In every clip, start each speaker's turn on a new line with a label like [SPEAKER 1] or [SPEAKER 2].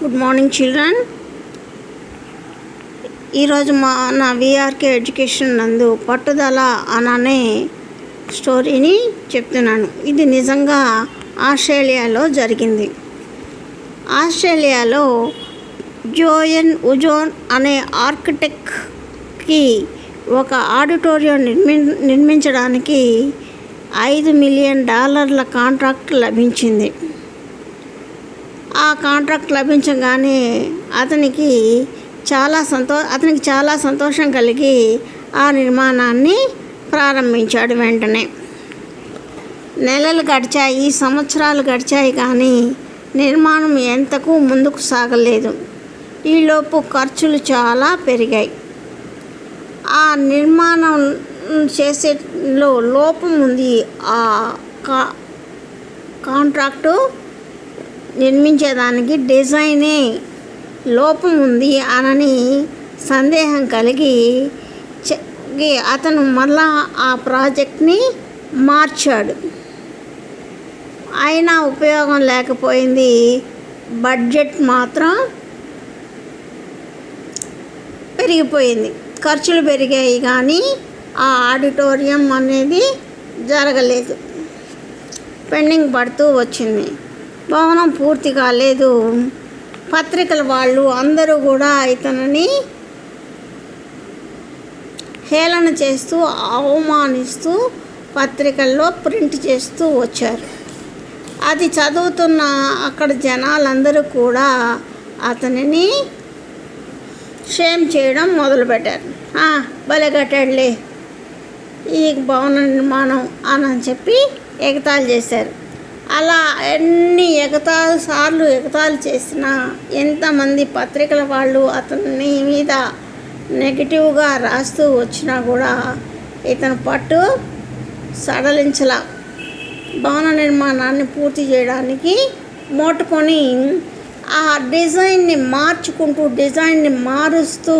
[SPEAKER 1] Good morning children. ఈరోజు నా VRK education నందు పట్టుదల అనే స్టోరీని చెప్తున్నాను. ఇది నిజంగా ఆస్ట్రేలియాలో జరిగింది. ఆస్ట్రేలియాలో జోయన్ ఉజోన్ అనే ఆర్కిటెక్ట్కి ఒక ఆడిటోరియం నిర్మించడానికి $5 మిలియన్ కాంట్రాక్ట్ లభించింది. ఆ కాంట్రాక్ట్ లభించగానే అతనికి చాలా సంతోషం కలిగి ఆ నిర్మాణాన్ని ప్రారంభించాడు. వెంటనే నెలలు గడిచాయి, సంవత్సరాలు గడిచాయి, కానీ నిర్మాణం ఎంతకు ముందుకు సాగలేదు. ఈలోపు ఖర్చులు చాలా పెరిగాయి. ఆ నిర్మాణం చేసేలో లోపం ఉంది. ఆ కాంట్రాక్టు నిర్మించేదానికి డిజైనే లోపం ఉంది అని సందేహం కలిగి అతను మళ్ళా ఆ ప్రాజెక్ట్ని మార్చాడు. అయినా ఉపయోగం లేకపోయింది. బడ్జెట్ మాత్రం పెరిగిపోయింది. ఖర్చులు పెరిగాయి, కానీ ఆ ఆడిటోరియం అనేది జరగలేదు. పెండింగ్ పడుతూ వచ్చింది. భవనం పూర్తి కాలేదు. పత్రికల వాళ్ళు అందరూ కూడా ఇతనిని హేళన చేస్తూ, అవమానిస్తూ పత్రికల్లో ప్రింట్ చేస్తూ వచ్చారు. అది చదువుతున్న అక్కడ జనాలందరూ కూడా అతనిని షేమ్ చేయడం మొదలుపెట్టారు. భలే కట్టాడులే ఈ భవన నిర్మాణం అని చెప్పి ఎగతాళి చేశారు. అలా ఎన్ని సార్లు ఎగతాళి చేసినా, ఎంతమంది పత్రికల వాళ్ళు అతని మీద నెగిటివ్గా రాస్తూ వచ్చినా కూడా ఇతను పట్టు సడలించలా. భవన నిర్మాణాన్ని పూర్తి చేయడానికి మోటుకొని ఆ డిజైన్ని మారుస్తూ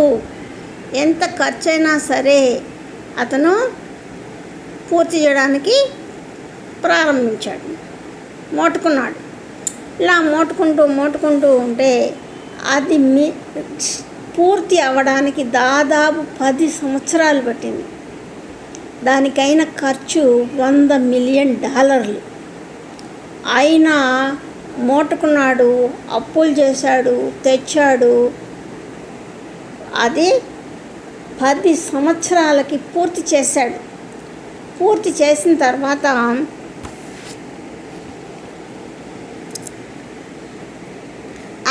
[SPEAKER 1] ఎంత ఖర్చైనా సరే అతను పూర్తి చేయడానికి ప్రారంభించాడు. మోటుకున్నాడు. ఇలా మోటుకుంటూ ఉంటే అది పూర్తి అవ్వడానికి దాదాపు 10 సంవత్సరాలు పట్టింది. దానికైన ఖర్చు $100 మిలియన్. అయినా మోటుకున్నాడు, అప్పులు చేశాడు, తెచ్చాడు. అది 10 సంవత్సరాలకి పూర్తి చేశాడు. పూర్తి చేసిన తర్వాత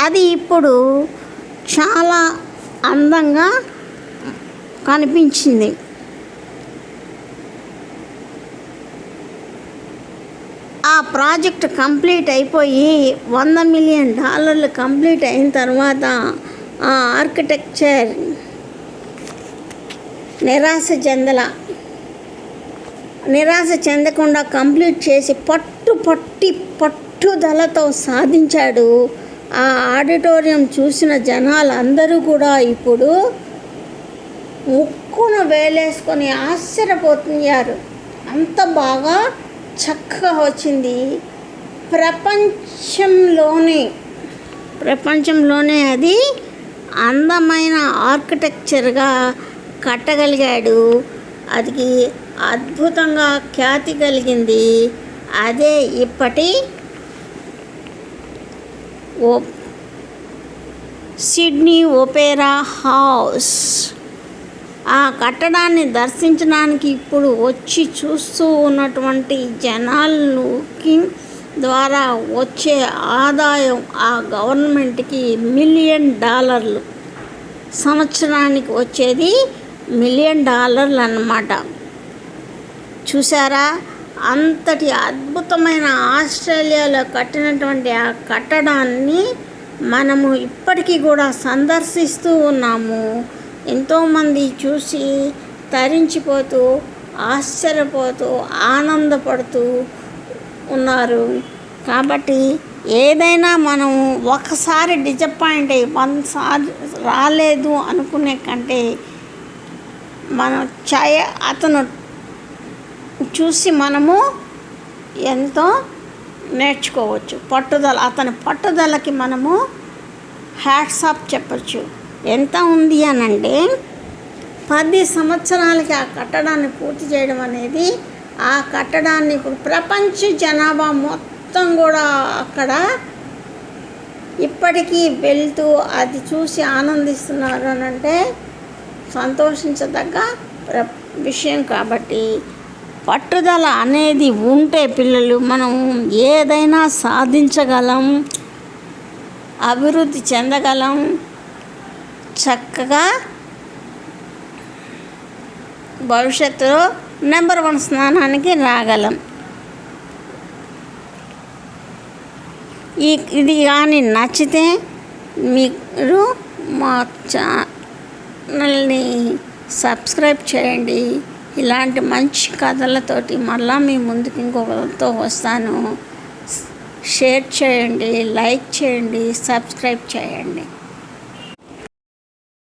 [SPEAKER 1] అది ఇప్పుడు చాలా అందంగా కనిపించింది. ఆ ప్రాజెక్ట్ కంప్లీట్ అయిపోయి $100 మిలియన్ కంప్లీట్ అయిన తర్వాత ఆ ఆర్కిటెక్చర్ నిరాశ చెందకుండా కంప్లీట్ చేసి పట్టుదలతో సాధించాడు. ఆ ఆడిటోరియం చూసిన జనాలందరూ కూడా ఇప్పుడు ముక్కును వేలేసుకొని ఆశ్చర్యపోతున్నారు. అంత బాగా చక్కగా వచ్చింది. ప్రపంచంలోనే అది అందమైన ఆర్కిటెక్చర్గా కట్టగలిగాడు. అది అద్భుతంగా ఖ్యాతి కలిగింది. అదే ఇప్పటి సిడ్నీ ఒపేరా హౌస్. ఆ కట్టడాన్ని దర్శించడానికి ఇప్పుడు వచ్చి చూస్తూ ఉన్నటువంటి జనాలకి ద్వారా వచ్చే ఆదాయం ఆ గవర్నమెంట్కి $1 మిలియన్. సంవత్సరానికి వచ్చేది $1 మిలియన్ అన్నమాట. చూసారా? అంతటి అద్భుతమైన ఆస్ట్రేలియాలో కట్టినటువంటి ఆ కట్టడాన్ని మనము ఇప్పటికీ కూడా సందర్శిస్తూ ఉన్నాము. ఎంతోమంది చూసి తరించిపోతూ, ఆశ్చర్యపోతూ, ఆనందపడుతూ ఉన్నారు. కాబట్టి ఏదైనా మనం ఒకసారి డిసప్పాయింట్ అయ్యి 100 రాలేదు అనుకునే కంటే అతను చూసి మనము ఎంతో నేర్చుకోవచ్చు. అతని పట్టుదలకి మనము హ్యాట్స్ ఆఫ్ చెప్పచ్చు. ఎంత ఉంది అని అంటే 10 సంవత్సరాలకి ఆ కట్టడాన్ని పూర్తి చేయడం అనేది, ఆ కట్టడాన్ని ఇప్పుడు ప్రపంచ జనాభా మొత్తం కూడా అక్కడ ఇప్పటికీ వెళ్తూ అది చూసి ఆనందిస్తున్నారు అని అంటే సంతోషించదగ్గ విషయం. కాబట్టి పట్టుదల అనేది ఉంటే పిల్లలు మనం ఏదైనా సాధించగలం, అభివృద్ధి చెందగలం, చక్కగా భవిష్యత్తులో నెంబర్ 1 స్థానానికి రాగలం. ఇది కానీ నచ్చితే మీరు మా ఛానల్ని సబ్స్క్రైబ్ చేయండి. ఇలాంటి మంచి కథలతోటి మళ్ళీ మీ ముందుకు ఇంకొకరితో వస్తాను. షేర్ చేయండి, లైక్ చేయండి, సబ్స్క్రైబ్ చేయండి.